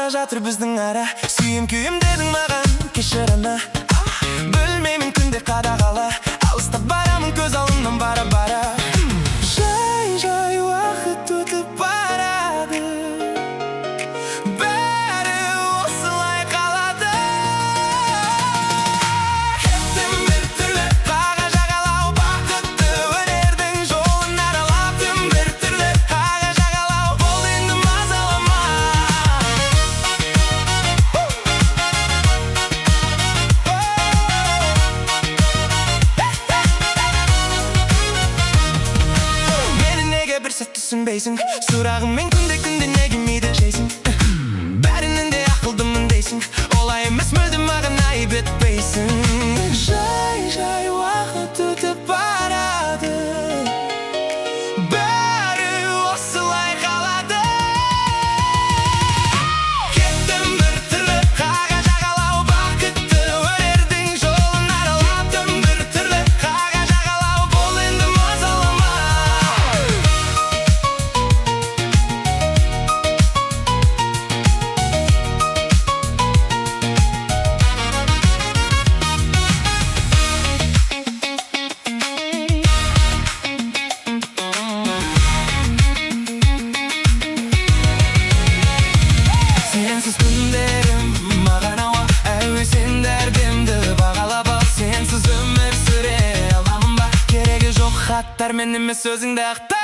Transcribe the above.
Жатыр біздің ара сүйем күйем дедің маған кешір ана бөлмеймін күнде қадағала алыстап барамын көз алдымнан бара-бара жай уақыт өтіп барады бәрі осылай қалады кеттім біртүрлі қаға жағалау бақытты өнердің жолын аралап біртүрлі қаға жағалау бол енді мазалама бір сәт түсінбейсің сұрағыңмен күнде неге мейді жейсің бәрінен де ақылдымын дейсің олай емес мүлдем маған айып етпейсің жай уақыт өтіп барады бәрі осылай қалады кеттім біртүрлі қаға жағалау бақытты өнердің жолын аралап біртүрлі қаға жағалау бол енді мазалама Сенсіз күндерім маған ауа әуе сен дәрдемді бағалап ал сенсіз өмір сүре аламын ба керегі жоқ хаттар мен емес өзіңді ақтап